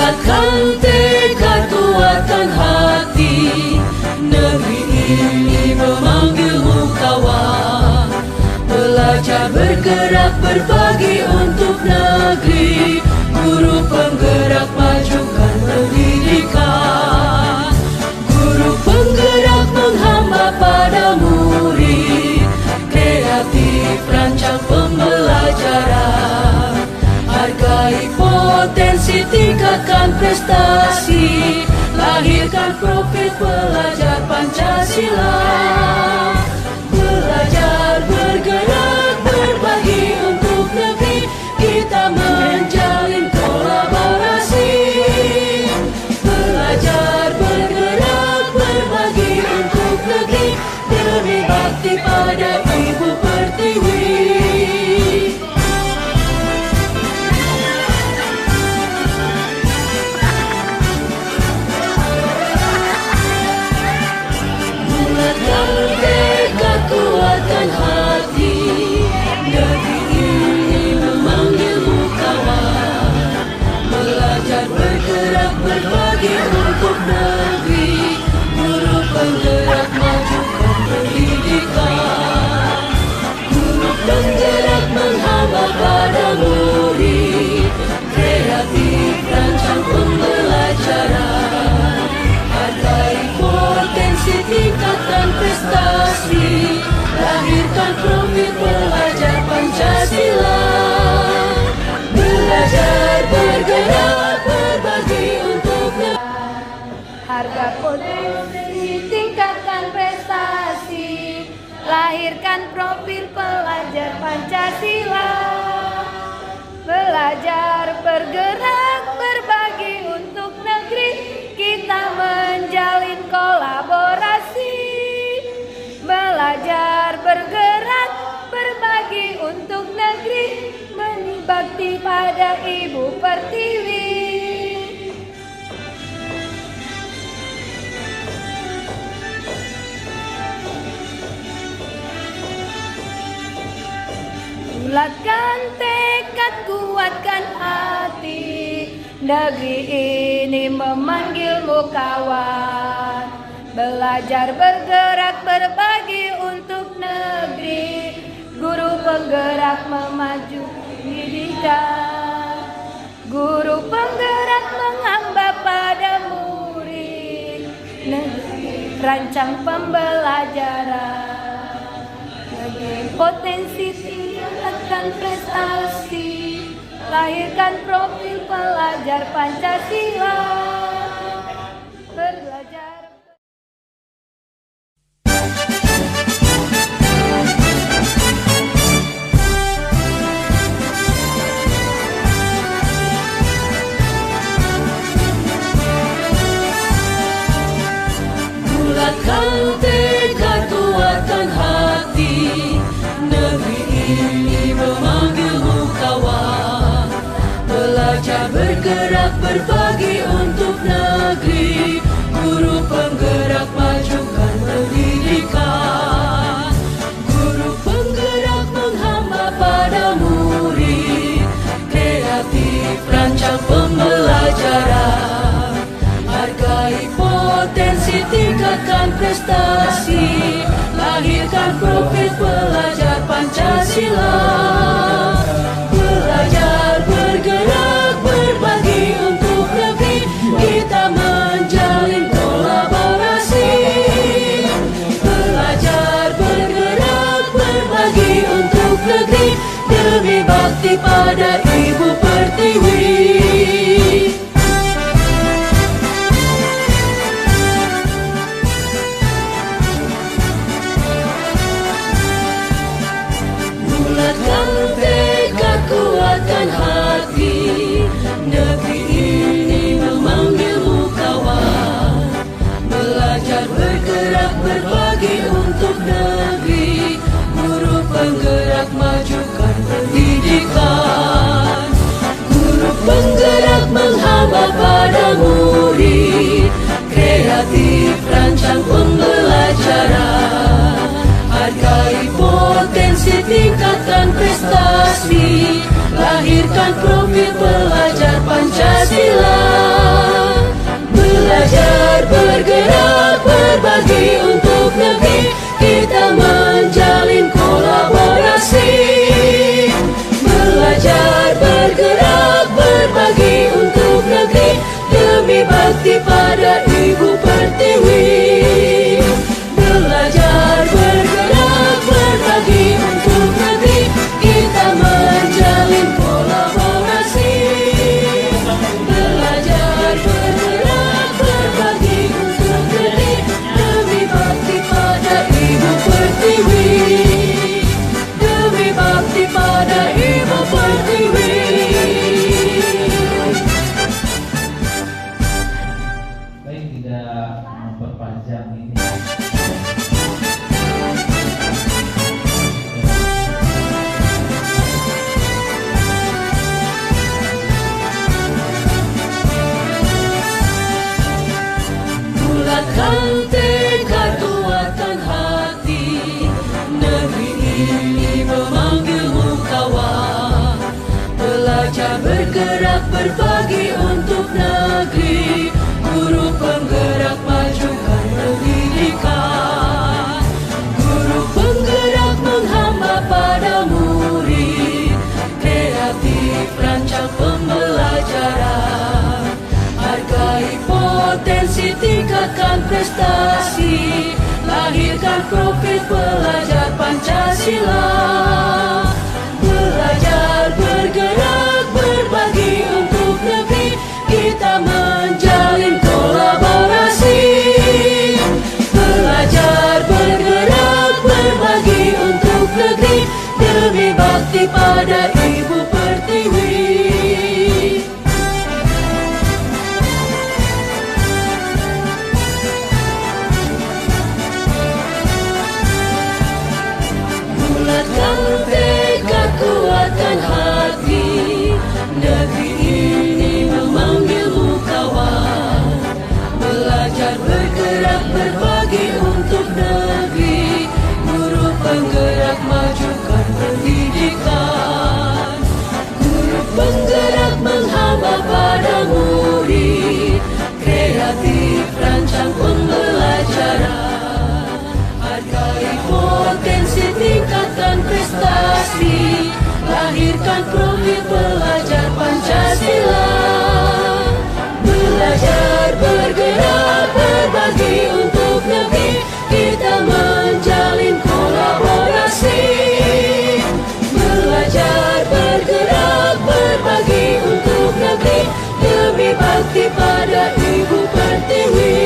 Bulatkan tekad, kuatkan hati, negeri ini memanggilmu kawan. Belajar, bergerak, berbagi untuk negeri, guru penggerak majukan pendidikan. Guru penggerak menghamba pada murid, kreatif rancang pembelajaran. Hargai potensi, tingkatkan prestasi, lahirkan profil pelajar Pancasila. Belajar, bergerak, berbagi untuk negeri, kita menjalin kolaborasi. Belajar, bergerak, berbagi untuk negeri, demi bakti pada Ibu Pertiwi. Kuatkan hati, negeri ini memanggilmu kawan. Belajar, bergerak, berbagi untuk negeri, guru penggerak majukan pendidikan. Guru penggerak menghamba pada murid, kreatif rancang pembelajaran. Hargai potensi, tingkatkan prestasi, lahirkan profil pelajar Pancasila. Belajar, bergerak, berbagi untuk negeri. Harga potensi, tingkatkan prestasi, lahirkan profil pelajar Pancasila. Belajar, bergerak, berbagi untuk negeri, kita menjalin kolaborasi. Belajar, bergerak, berbagi untuk negeri, berbakti pada Ibu Pertiwi. Bulatkan tekad, kuatkan hati, negeri ini memanggilmu kawan. Belajar, bergerak, berbagi untuk negeri, guru penggerak memaju pendidikan. Guru penggerak menghamba pada murid, negeri rancang pembelajaran. Negeri potensi, tingkatkan prestasi, lahirkan profil pelajar Pancasila. Belajar. Bulatkan tekad, kuatkan hati, negeri ini memanggilmu kawan. Belajar, bergerak, berbagi untuk negeri, guru penggerak majukan pendidikan. Guru penggerak menghamba pada murid, kreatif rancang pembelajaran. Hargai potensi, tingkatkan prestasi, lahirkan profil pelajar Pancasila. Belajar, bergerak, berbagi untuk negeri, kita menjalin kolaborasi. Belajar, bergerak, berbagi untuk negeri, demi bakti pada Ibu Pertiwi. Bulatkan tekad, kuatkan hati, negeri ini memanggilmu kawan. Belajar, bergerak, berbagi untuk negeri, guru penggerak majukan pendidikan. Guru penggerak menghamba pada murid, kreatif rancang pembelajaran. Hargai potensi, tingkatkan prestasi, lahirkan profil pelajar Pancasila. bergerak berbagi untuk negeri, kita menjalin kolaborasi. Belajar bergerak berbagi untuk negeri, demi bakti pada Ibu Pertiwi. Belajar bergerak berbagi untuk negeri, kita menjalin kolaborasi. Belajar bergerak berbagi untuk negeri, demi bakti pada Ibu Pertiwi. Demi bakti pada Ibu Pertiwi. Baik, tidak memperpanjang ini. Bulatkan tekad, kuatkan hati, negeri ini memanggilmu kawan. Belajar bergerak berbagi untuk negeri, guru penggerak majukan pendidikan. Guru penggerak menghamba pada murid, kreatif rancang pembelajaran. Hargai potensi, tingkatkan prestasi, lahirkan profil pelajar Pancasila. Belajar bergerak berbagi untuk negeri, kita menjalin kolaborasi. Belajar bergerak berbagi untuk negeri, demi bakti pada Ibu Pertiwi. Bulatkan tekad, kuatkan hati, negeri ini memanggilmu kawan. Belajar bergerak berbagi untuk negeri, guru penggerak majukan pendidikan. Guru penggerak menghamba pada murid, kreatif rancang pembelajaran. Hargai potensi, tingkatkan prestasi, lahirkan profil pelajar Pancasila. Belajar bergerak berbagi untuk negeri, kita menjalin kolaborasi. Belajar bergerak berbagi untuk negeri, demi bakti pada Ibu Pertiwi.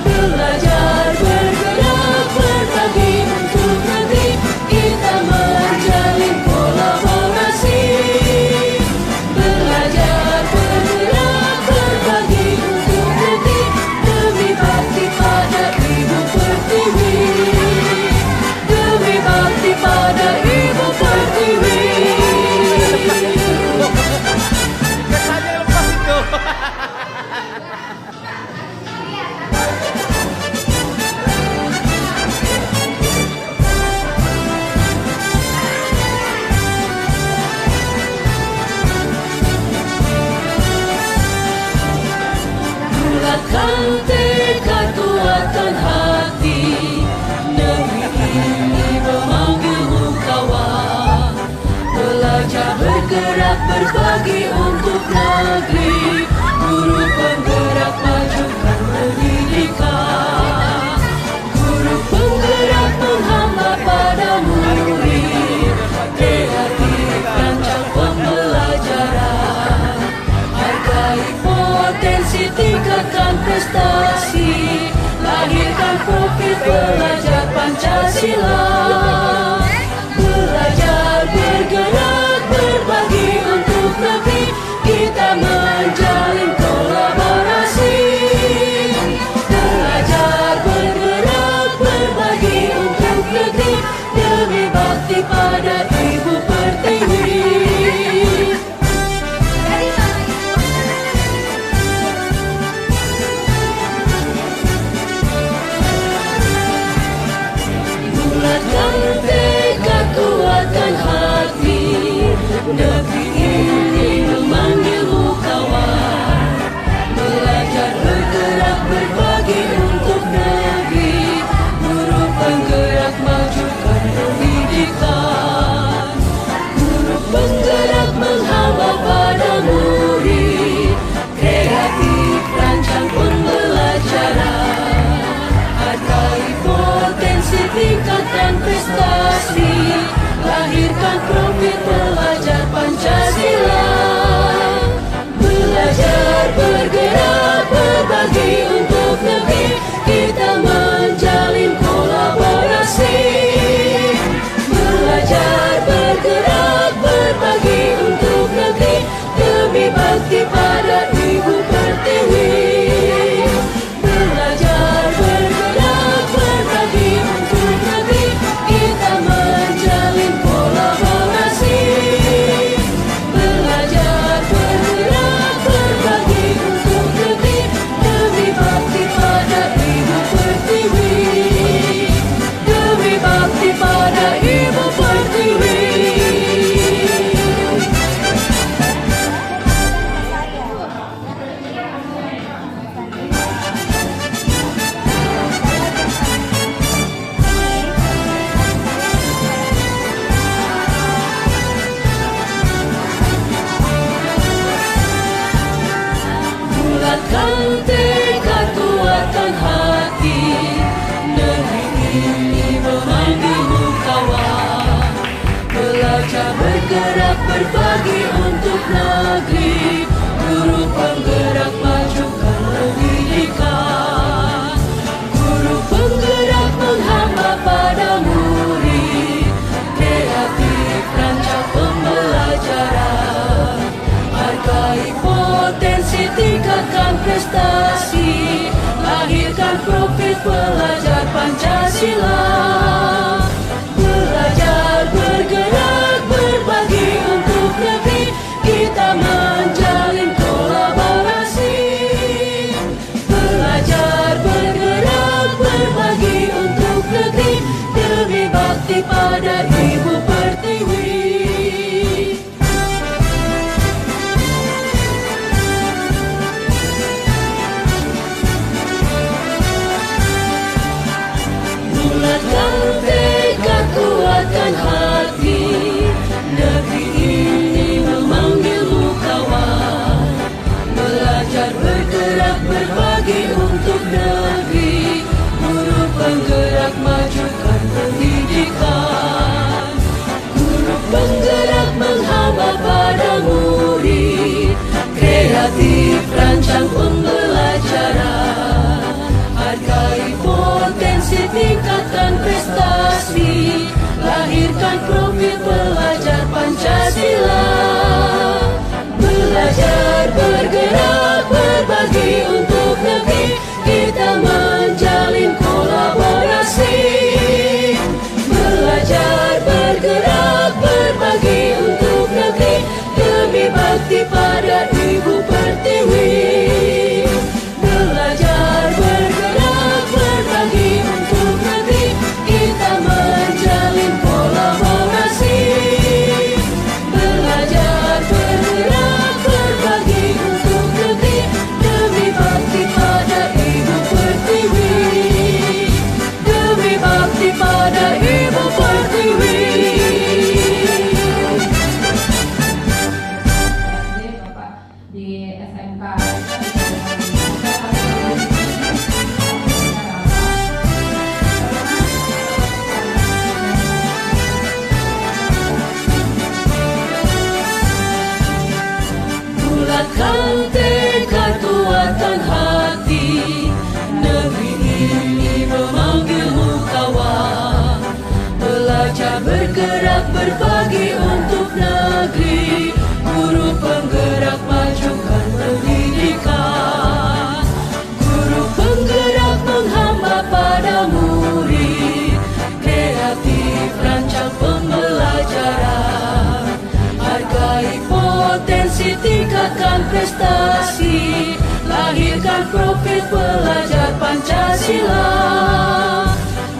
Belajar bergerak berbagi untuk negeri, kita menjalin kolaborasi. Belajar bergerak berbagi untuk negeri, demi bakti pada Ibu Pertiwi. Demi bakti pada Ibu Pertiwi. Bulatkan tekad, kuatkan hati, negeri ini memanggilmu kawan. Belajar bergerak berbagi untuk negeri, guru penggerak majukan pendidikan. Guru penggerak menghamba pada murid, kreatif rancang pembelajaran. Hargai potensi, tingkatkan prestasi, lahirkan profil pelajar Pancasila. Belajar bergerak berbagi untuk negeri, kita menjalin kolaborasi. Belajar bergerak berbagi untuk negeri, demi bakti pada Ibu Pertiwi. Bulatkan Bulatkan tekad kuatkan hati, negeri ini memanggilmu kawan. Belajar bergerak berbagi untuk negeri, guru penggerak majukan pendidikan. Guru penggerak menghamba pada murid, kreatif rancang pembelajaran. Hargai potensi, tingkatkan prestasi, lahirkan profil pelajar Pancasila. Belajar bergerak berbagi untuk negeri, kita menjalin kolaborasi. Belajar bergerak berbagi untuk negeri, demi bakti pada Ibu Pertiwi. Bulatkan tekad kuatkan hati, negeri ini memanggilmu kawan. Belajar bergerak berbagi untuk negeri, guru penggerak majukan pendidikan. Guru penggerak menghamba pada murid, kreatif rancang pembelajaran. Hargai potensi, tingkatkan prestasi, lahirkan profil pelajar Pancasila. Belajar bergerak berbagi untuk negeri, kita menjalin kolaborasi. Belajar bergerak berbagi untuk negeri, demi bakti pada Ibu Pertiwi. Belajar bergerak berbagi untuk negeri, kita menjalin kolaborasi. Belajar bergerak berbagi untuk negeri, demi bakti pada Ibu Pertiwi. Demi bakti pada Ibu Pertiwi. Bapak di SMK Bulatkan tekad kuatkan hati, negeri ini memanggilmu kawan. Belajar bergerak berbagi untuk negeri, guru penggerak majukan pendidikan. Guru penggerak menghamba pada murid, kreatif rancang pembelajaran. Hargai potensi, tingkatkan prestasi, lahirkan profil pelajar Pancasila.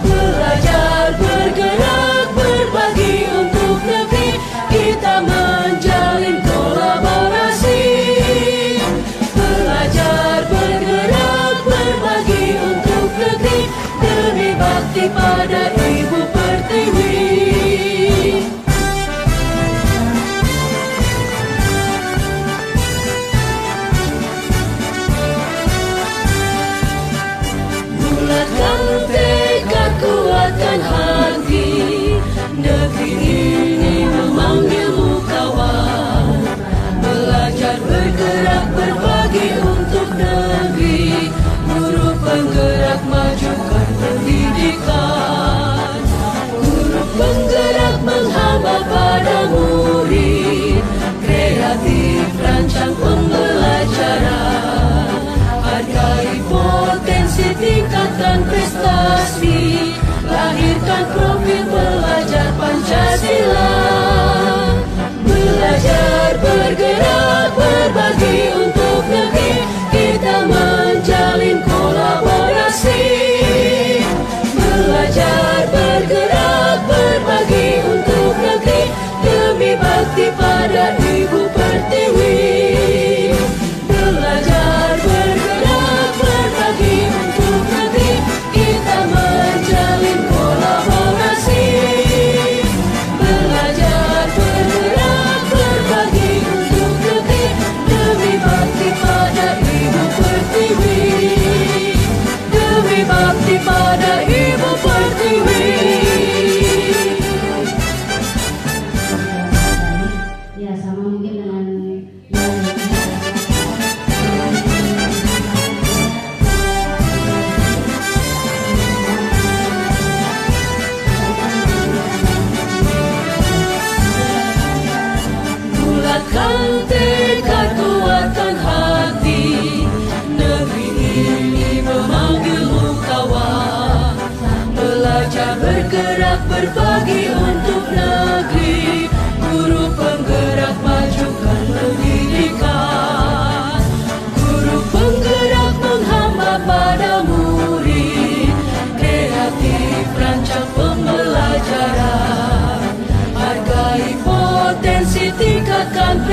Belajar bergerak berbagi untuk negeri, kita menjalin kolaborasi. Belajar bergerak berbagi untuk negeri, demi bakti pada Ibu Pertiwi.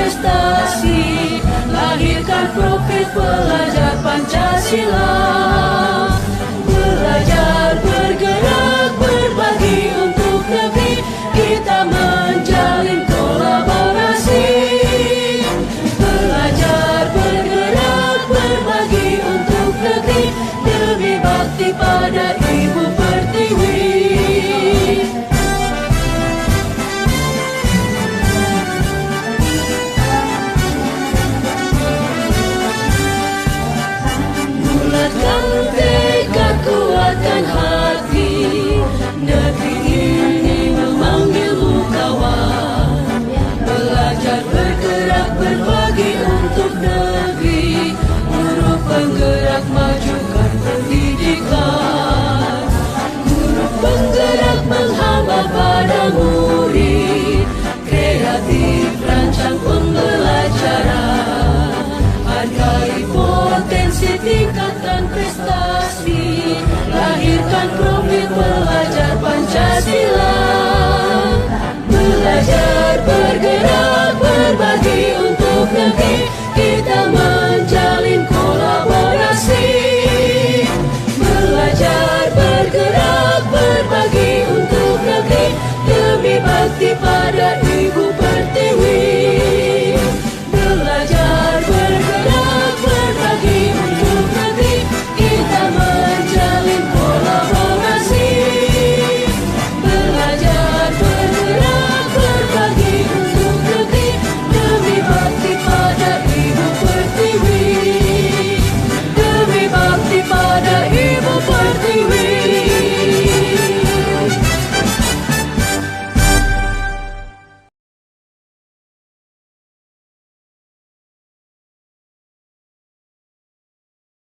prestasi, lahirkan profil pelajar Pancasila. Belajar, bergerak, berbagi untuk negeri, kita menjalin kolaborasi. Belajar, bergerak, berbagi untuk negeri, demi bakti pada Ibu Pertiwi. Bulatkan tekad, kuatkan hati, negeri ini memanggilmu kawan. Belajar, bergerak, berbagi untuk negeri, guru penggerak majukan pendidikan. Guru penggerak menghamba pada murid, kreatif rancang pembelajaran. Hargai potensi, tingkatkan prestasi, lahirkan profil pelajar Pancasila. Belajar, bergerak, berbagi untuk negeri, kita